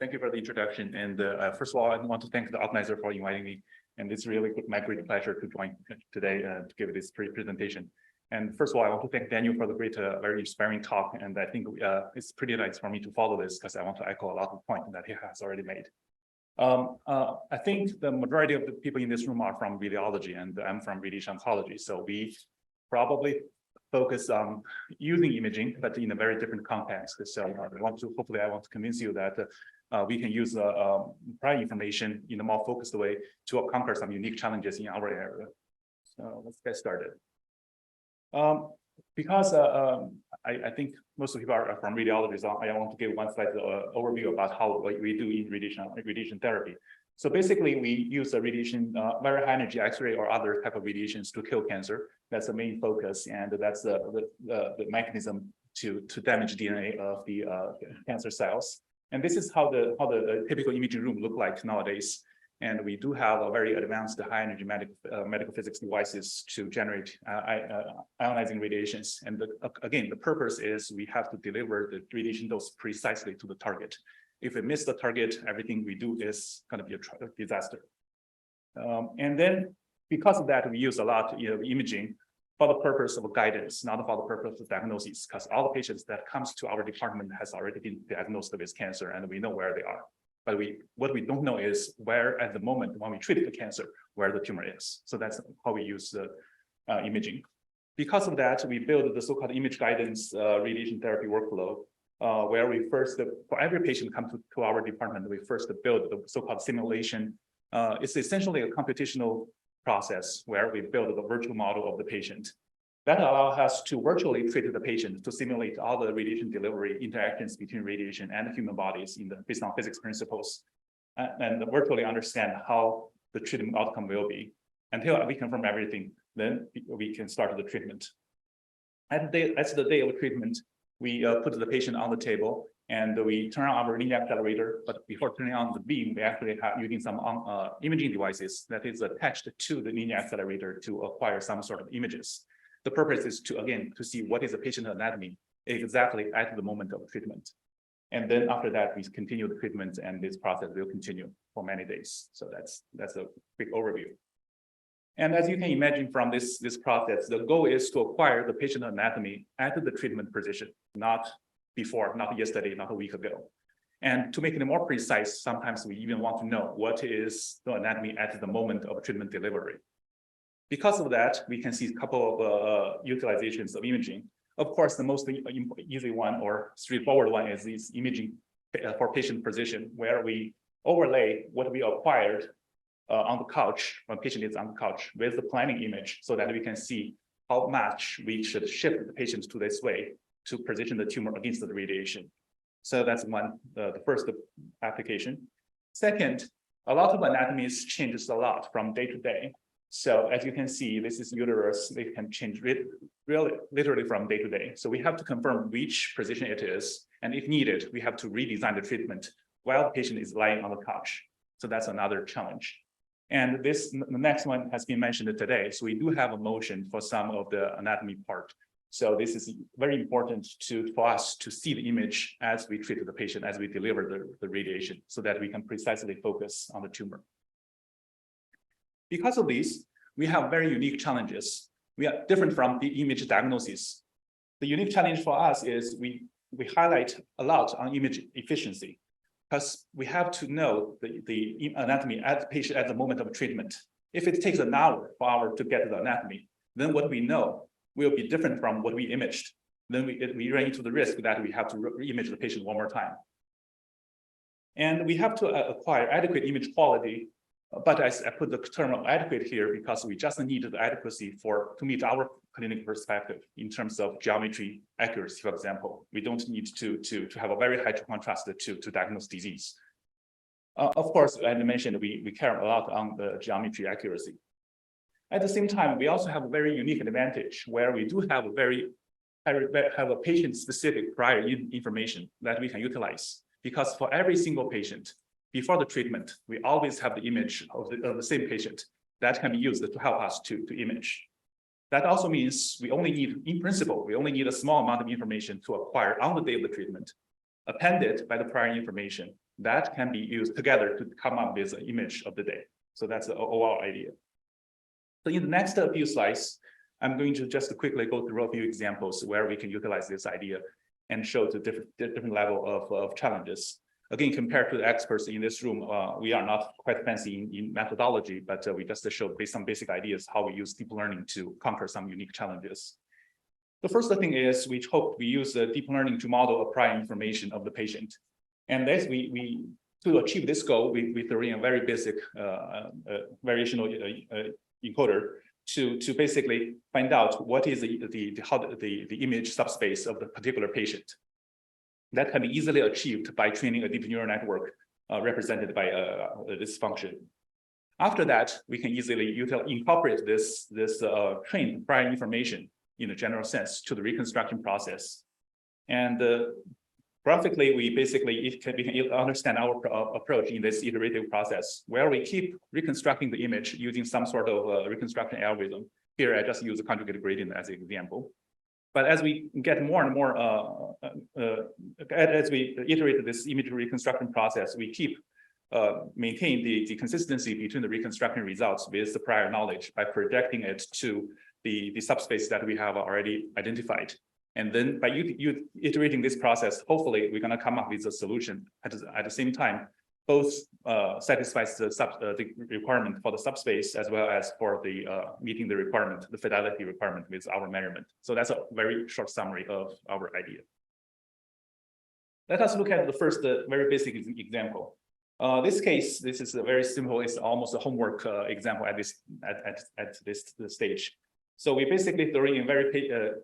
Thank you for the introduction. And first of all, I want to thank the organizer for inviting me. And it's really my great pleasure to join today to give this presentation. And first of all, I want to thank Daniel for the great, very inspiring talk. And I think it's pretty nice for me to follow this because I want to echo a lot of points that he has already made. I think the majority of the people in this room are from radiology, and I'm from radiation oncology. So we probably focus on using imaging, but in a very different context. So hopefully I want to convince you that we can use prior information in a more focused way to conquer some unique challenges in our area. So let's get started. Because I think most of you are from radiology, so I want to give one slide overview about how we do in radiation therapy. So basically, we use a radiation, very high energy X-ray or other type of radiations to kill cancer. That's the main focus, and that's the mechanism to damage DNA of the cancer cells. And this is how the typical imaging room look like nowadays. And we do have a very advanced high energy medical physics devices to generate ionizing radiations. And again, the purpose is we have to deliver the radiation dose precisely to the target. If we miss the target, everything we do is going to be a disaster. And then because of that, we use a lot of imaging for the purpose of guidance, not for the purpose of diagnosis, because all the patients that comes to our department has already been diagnosed with cancer and we know where they are. But what we don't know is where at the moment when we treat the cancer, where the tumor is. So that's how we use the imaging. Because of that, we build the so-called image guidance radiation therapy workflow, where we first, for every patient come to our department, we first build the so-called simulation. It's essentially a computational process where we build the virtual model of the patient. That allows us to virtually treat the patient to simulate all the radiation delivery interactions between radiation and human bodies based on physics principles, and virtually understand how the treatment outcome will be. Until we confirm everything, then we can start the treatment. That's the day of treatment. We put the patient on the table and we turn on our linear accelerator. But before turning on the beam, we actually have using some imaging devices that is attached to the linear accelerator to acquire some sort of images. The purpose is to see what is the patient anatomy exactly at the moment of treatment. And then after that, we continue the treatment and this process will continue for many days. So that's a quick overview. And as you can imagine from this process, the goal is to acquire the patient anatomy at the treatment position, not before, not yesterday, not a week ago. And to make it more precise, sometimes we even want to know what is the anatomy at the moment of treatment delivery. Because of that, we can see a couple of utilizations of imaging. Of course, the most easy one or straightforward one is this imaging for patient position, where we overlay what we acquired on the couch, when patient is on the couch, with the planning image so that we can see how much we should shift the patient to this way to position the tumor against the radiation. So that's the first application. Second, a lot of anatomies changes a lot from day to day. So as you can see, this is uterus. They can change really literally from day to day. So we have to confirm which position it is. And if needed, we have to redesign the treatment while the patient is lying on the couch. So that's another challenge. And the next one has been mentioned today. So we do have a motion for some of the anatomy part. So this is very important for us to see the image as we treat the patient, as we deliver the radiation, so that we can precisely focus on the tumor. Because of these, we have very unique challenges. We are different from the image diagnosis. The unique challenge for us is we highlight a lot on image efficiency, because we have to know the anatomy at the patient at the moment of treatment. If it takes an hour to get the anatomy, then what we know will be different from what we imaged. Then we run into the risk that we have to re-image the patient one more time. And we have to acquire adequate image quality. But I put the term adequate here because we just need the adequacy to meet our clinical perspective in terms of geometry accuracy, for example. We don't need to have a very high contrast to diagnose disease. Of course, as I mentioned, we care a lot on the geometry accuracy. At the same time, we also have a very unique advantage where we do have a patient-specific prior information that we can utilize. Because for every single patient, before the treatment, we always have the image of the same patient that can be used to help us to image. That also means we only need, in principle, we only need a small amount of information to acquire on the day of the treatment, appended by the prior information, that can be used together to come up with an image of the day. So that's the overall idea. So in the next few slides, I'm going to just quickly go through a few examples where we can utilize this idea and show the different level of challenges. Again, compared to the experts in this room, we are not quite fancy in methodology, but we just show some basic ideas how we use deep learning to conquer some unique challenges. The first thing is we use deep learning to model a prior information of the patient. And as to achieve this goal, we throw in a very basic variational encoder to basically find out what is the image subspace of the particular patient. That can be easily achieved by training a deep neural network represented by this function. After that, we can easily incorporate this trained prior information in a general sense to the reconstruction process. And graphically, we can understand our approach in this iterative process, where we keep reconstructing the image using some sort of reconstruction algorithm. Here, I just use a conjugate gradient as an example. But as we get more and more, as we iterate this image reconstruction process, we keep maintain the consistency between the reconstruction results with the prior knowledge by projecting it to the subspace that we have already identified. And then by iterating this process, hopefully we're going to come up with a solution at the same time, both satisfies the requirement for the subspace as well as for the meeting the requirement, the fidelity requirement with our measurement. So that's a very short summary of our idea. Let us look at the first very basic example. This case, this is a very simple, it's almost a homework example at this stage. So we basically throw in very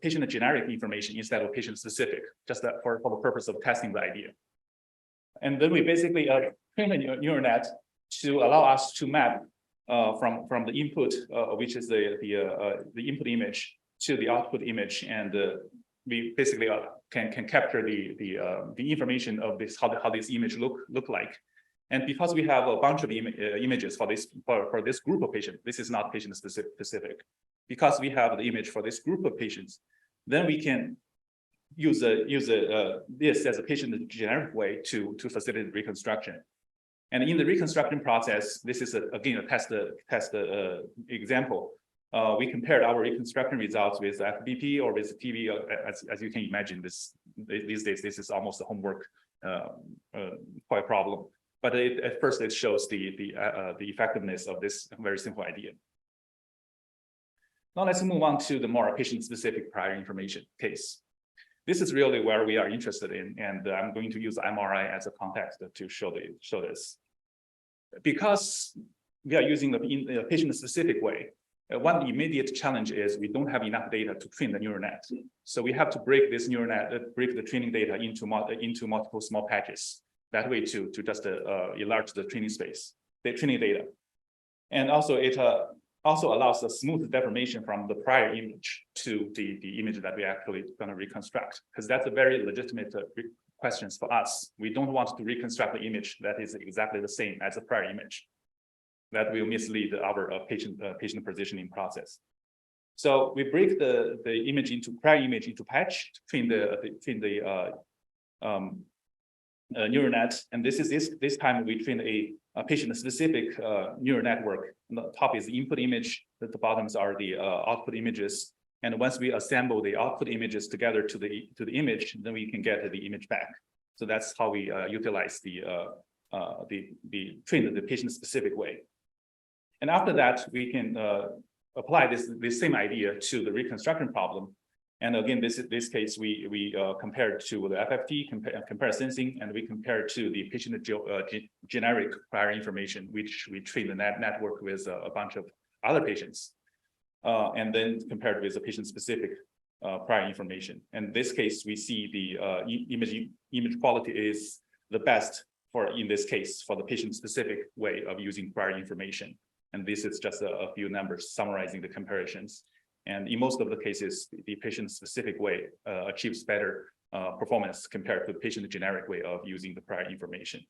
patient generic information instead of patient specific, just for the purpose of testing the idea. And then we basically train a neural net to allow us to map from the input, which is the input image, to the output image, and we basically can capture the information of this how this image look like. And because we have a bunch of images for this group of patients, this is not patient specific. Because we have the image for this group of patients, then we can use this as a patient generic way to facilitate reconstruction. And in the reconstruction process, this is again a test example. We compared our reconstruction results with FBP or with TV. As you can imagine, these days this is almost a homework quite problem. But at first it shows the effectiveness of this very simple idea. Now let's move on to the more patient-specific prior information case. This is really where we are interested in, and I'm going to use MRI as a context to show this. Because we are using the patient-specific way, one immediate challenge is we don't have enough data to train the neural net. So we have to break this neural net, break the training data into multiple small patches. That way to just enlarge the training space, the training data. And also it also allows a smooth deformation from the prior image to the image that we actually going to reconstruct, because that's a very legitimate questions for us. We don't want to reconstruct the image that is exactly the same as the prior image. That will mislead our patient positioning process. So we break the image into prior image into patch to train the neural net, and this time we train a patient-specific neural network. On the top is the input image, at the bottoms are the output images. And once we assemble the output images together to the image, then we can get the image back. So that's how we utilize train the patient-specific way. And after that, we can apply this same idea to the reconstruction problem. And again, this case, we compared to the FFT, compare sensing, and we compared to the patient generic prior information, which we train the network with a bunch of other patients, and then compared with the patient-specific prior information. And in this case, we see the image quality is the best in this case, for the patient-specific way of using prior information. And this is just a few numbers summarizing the comparisons. And in most of the cases, the patient-specific way achieves better performance compared to the patient-generic way of using the prior information.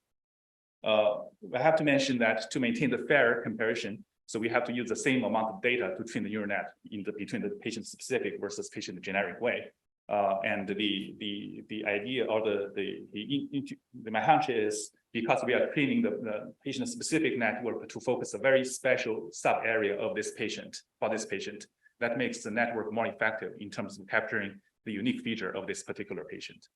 I have to mention that to maintain the fair comparison, so we have to use the same amount of data to train the neural net between the patient-specific versus patient-generic way. And the idea or my hunch is because we are training the patient-specific network to focus a very special sub-area of this patient, for this patient, that makes the network more effective in terms of capturing the unique feature of this particular patient.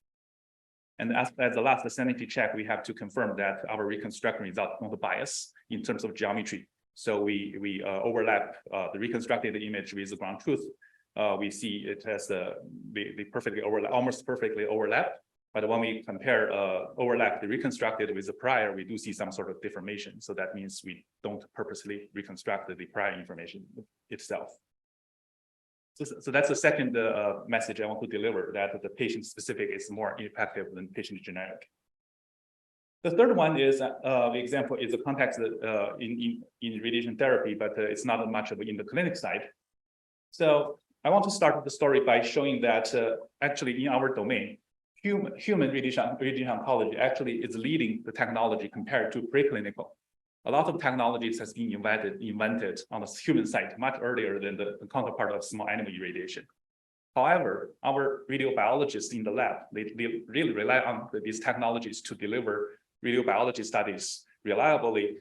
And as the last sanity check, we have to confirm that our reconstruction results don't bias in terms of geometry. So we overlap the reconstructed image with the ground truth. We see it has the perfectly overlap, almost perfectly overlap. But when we compare overlap the reconstructed with the prior, we do see some sort of deformation. So that means we don't purposely reconstruct the prior information itself. So that's the second message I want to deliver, that the patient-specific is more effective than patient-generic. The third one is the example is a context in radiation therapy, but it's not much of in the clinic side. So I want to start the story by showing that actually in our domain, human radiation oncology actually is leading the technology compared to preclinical. A lot of technologies has been invented on the human side much earlier than the counterpart of small animal irradiation. However, our radiobiologists in the lab, they really rely on these technologies to deliver radiobiology studies reliably,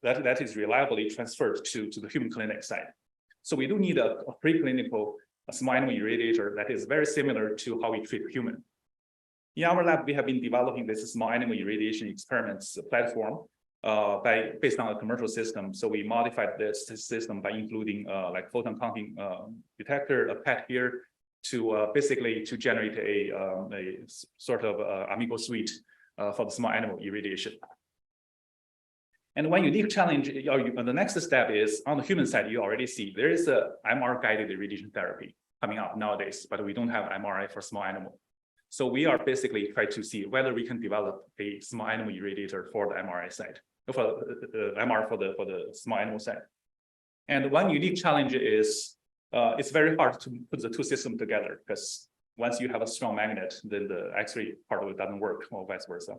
that is reliably transferred to the human clinic side. So we do need a preclinical small animal irradiator that is very similar to how we treat human. In our lab, we have been developing this small animal irradiation experiments platform based on a commercial system. So we modified this system by including like photon counting detector, a PET here, to basically to generate a sort of amigo suite for the small animal irradiation. And one unique challenge, the next step is on the human side, you already see there is a MR-guided irradiation therapy coming up nowadays, but we don't have MRI for small animal. So we are basically trying to see whether we can develop a small animal irradiator for the MRI side, for the MR for the small animal side. And one unique challenge is it's very hard to put the two systems together, because once you have a strong magnet, then the X-ray part of it doesn't work, or vice versa.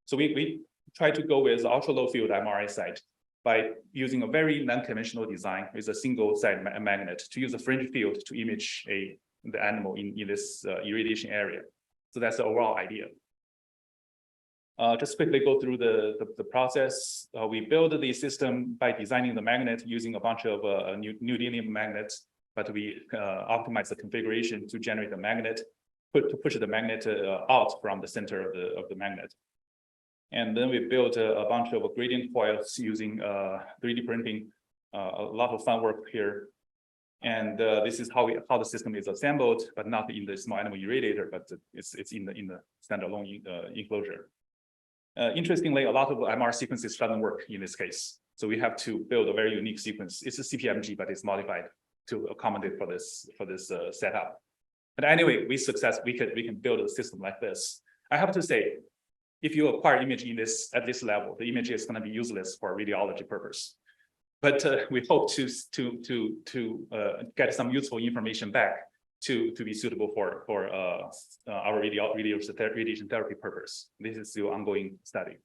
So we try to go with ultra low field MRI side by using a very non-conventional design with a single side magnet to use a fringe field to image the animal in this irradiation area. So that's the overall idea. Just quickly go through the process. We build the system by designing the magnet using a bunch of neodymium magnets, but we optimize the configuration to generate the magnet, to push the magnet out from the center of the magnet. And then we built a bunch of gradient foils using 3D printing, a lot of fun work here. And this is how the system is assembled, but not in the small animal irradiator, but it's in the standalone enclosure. Interestingly, a lot of MR sequences doesn't work in this case. So we have to build a very unique sequence. It's a CPMG, but it's modified to accommodate for this setup. But anyway, we can build a system like this. I have to say, if you acquire image at this level, the image is going to be useless for radiology purpose. But we hope to get some useful information back to be suitable for our radiation therapy purpose. This is the ongoing study.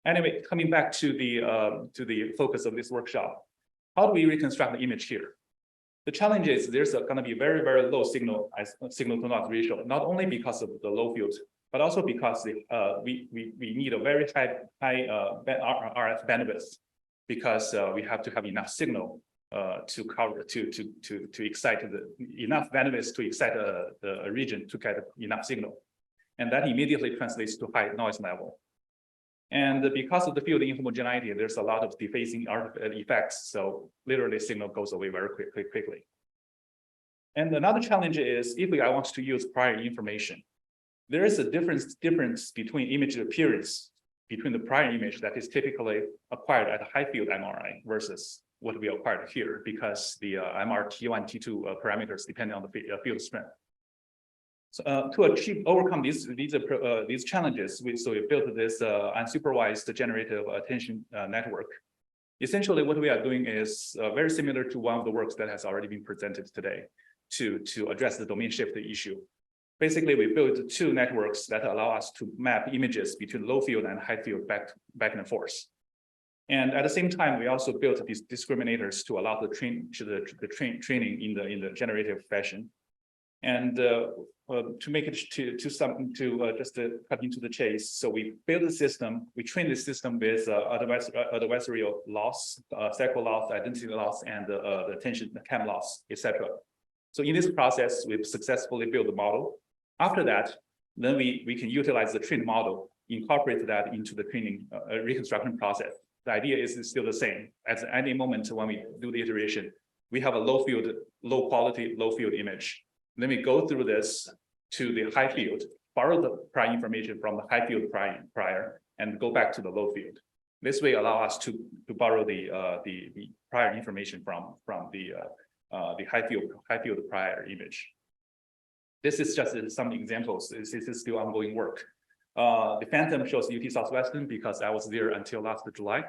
Anyway, coming back to the focus of this workshop, how do we reconstruct the image here? The challenge is there's going to be very, very low signal to noise ratio, not only because of the low field, but also because we need a very high RF bandwidth, because we have to have enough signal to excite enough bandwidth to excite a region to get enough signal, and that immediately translates to high noise level. And because of the field inhomogeneity, there's a lot of defacing effects. So literally, signal goes away very quickly. And another challenge is if I want to use prior information, there is a difference between image appearance between the prior image that is typically acquired at a high field MRI versus what we acquired here, because the MR T1, T2 parameters depend on the field strength. So to overcome these challenges, we built this unsupervised generative attention network. Essentially, what we are doing is very similar to one of the works that has already been presented today to address the domain shift issue. Basically, we built two networks that allow us to map images between low field and high field back and forth. And at the same time, we also built these discriminators to allow the training in the generative fashion. And to make it just to cut into the chase, so we build the system, we train the system with adversarial loss, cycle loss, identity loss, and the attention, the cam loss, etc. So in this process, we've successfully built the model. After that, then we can utilize the trained model, incorporate that into the training reconstruction process. The idea is still the same. At any moment when we do the iteration, we have a low quality, low field image. Then we go through this to the high field, borrow the prior information from the high field prior, and go back to the low field. This way allow us to borrow the prior information from the high field prior image. This is just some examples. This is still ongoing work. The Phantom shows UT Southwestern because I was there until last July.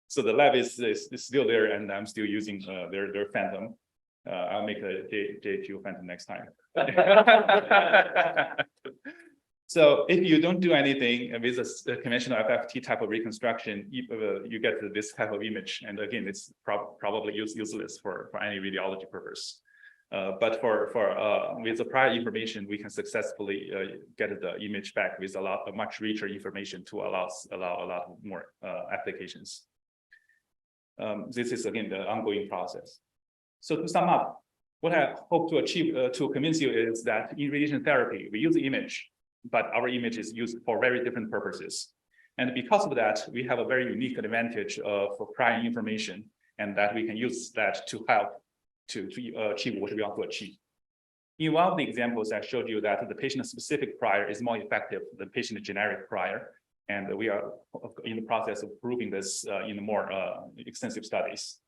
So the lab is still there, and I'm still using their Phantom. I'll make a J2 Phantom next time. So if you don't do anything with a conventional FFT type of reconstruction, you get this type of image. And again, it's probably useless for any radiology purpose. But with the prior information, we can successfully get the image back with a much richer information to allow a lot more applications. This is again the ongoing process. So to sum up, what I hope to achieve to convince you is that in radiation therapy, we use the image, but our image is used for very different purposes. And because of that, we have a very unique advantage for prior information, and that we can use that to help to achieve what we want to achieve. In one of the examples, I showed you that the patient-specific prior is more effective than patient-generic prior, and we are in the process of proving this in more extensive studies.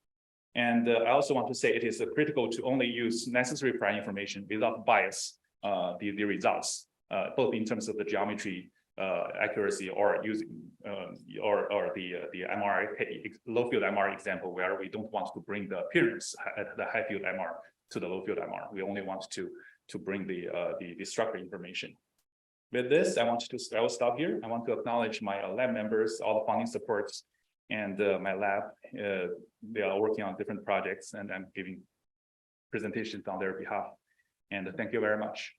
And I also want to say it is critical to only use necessary prior information without bias the results, both in terms of the geometry accuracy or using the MRI low field MR example, where we don't want to bring the appearance at the high field MR to the low field MR. We only want to bring the structure information. With this, I will stop here. I want to acknowledge my lab members, all the funding supports, and my lab. They are working on different projects, and I'm giving presentations on their behalf. And thank you very much.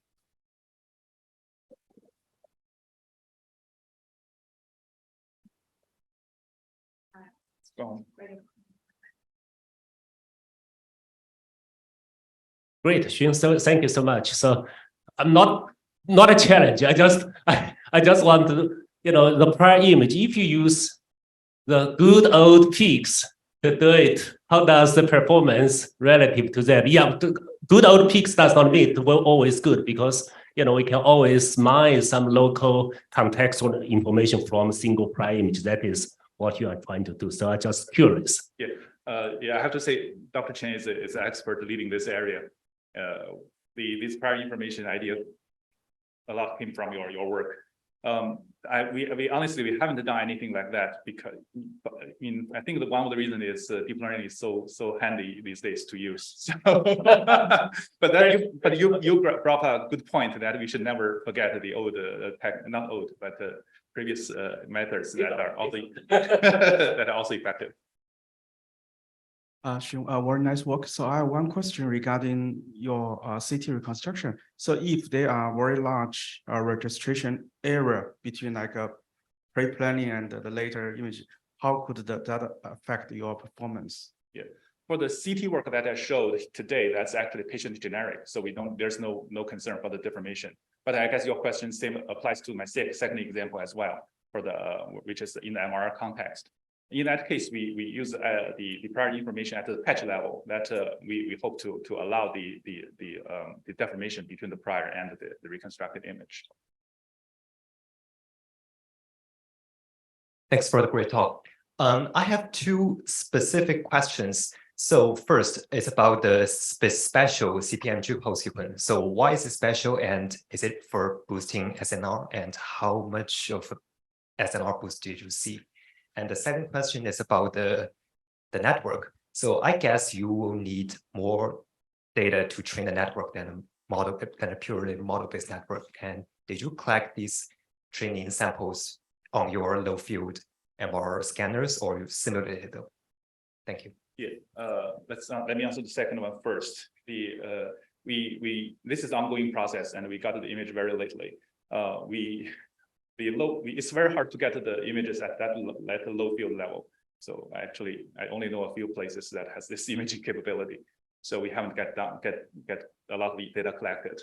Great, Xun. So thank you so much. So I'm not a challenge. I just want to, the prior image. If you use the good old peaks to do it, how does the performance relative to that? Yeah, good old peaks does not mean it will always good, because we can always mine some local contextual information from a single prior image. That is what you are trying to do. So I'm just curious. Yeah, I have to say, Dr. Chen is an expert leading this area. This prior information idea, a lot came from your work. We honestly, we haven't done anything like that because I think that one of the reasons is deep learning is so handy these days to use. So, but you brought up a good point that we should never forget the old not old, but previous methods that are also effective. Very nice work. So I have one question regarding your CT reconstruction. So if there are very large registration area between like a pre-planning and the later image, how could that affect your performance? Yeah, for the CT work that I showed today, that's actually patient generic. So there's no concern for the deformation. But I guess your question same applies to my second example as well, for which is in the MRI context. In that case, we use the prior information at the patch level that we hope to allow the deformation between the prior and the reconstructed image. Thanks for the great talk. I have two specific questions. So first, it's about the special CPMG whole sequence. So why is it special, and is it for boosting SNR, and how much of SNR boost did you see? And the second question is about the network. So I guess you will need more data to train the network than a purely model-based network. And did you collect these training samples on your low field MR scanners, or you simulated them? Thank you. Yeah, let me answer the second one first. This is ongoing process and we got the image very lately. It's very hard to get to the images at the low field level. So actually, I only know a few places that has this imaging capability. So we haven't get a lot of data collected.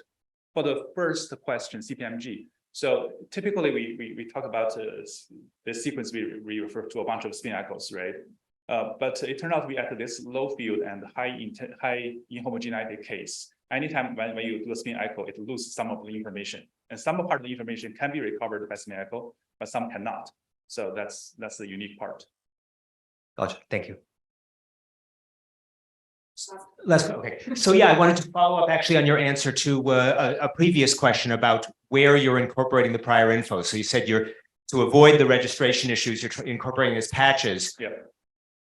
For the first question, CPMG. So typically we talk about the sequence we refer to a bunch of spin echoes, right? But it turned out to be at this low field and high inhomogeneity case. Anytime when you do a spin echo, it loses some of the information, and some part of the information can be recovered by spin echo, but some cannot. So that's the unique part. Gotcha. Thank you. Let's go. Okay. So yeah, I wanted to follow up actually on your answer to a previous question about where you're incorporating the prior info. So you said you're to avoid the registration issues, you're incorporating as patches. Yeah.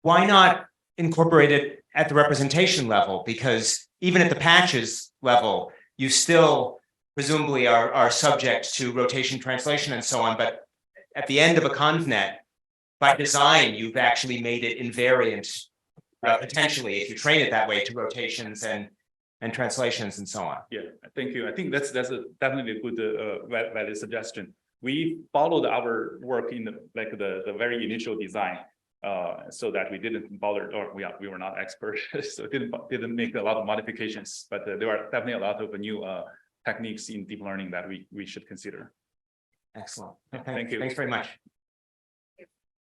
Why not incorporate it at the representation level? Because even at the patches level, you still presumably are subject to rotation, translation, and so on. But at the end of a convnet, by design, you've actually made it invariant. Potentially, if you train it that way, to rotations and translations and so on. Yeah, thank you. I think that's definitely a good valid suggestion. We followed our work in the very initial design, so that we didn't bother, or we were not experts, so didn't make a lot of modifications. But there are definitely a lot of new techniques in deep learning that we should consider. Excellent. Thank you. Thanks very much.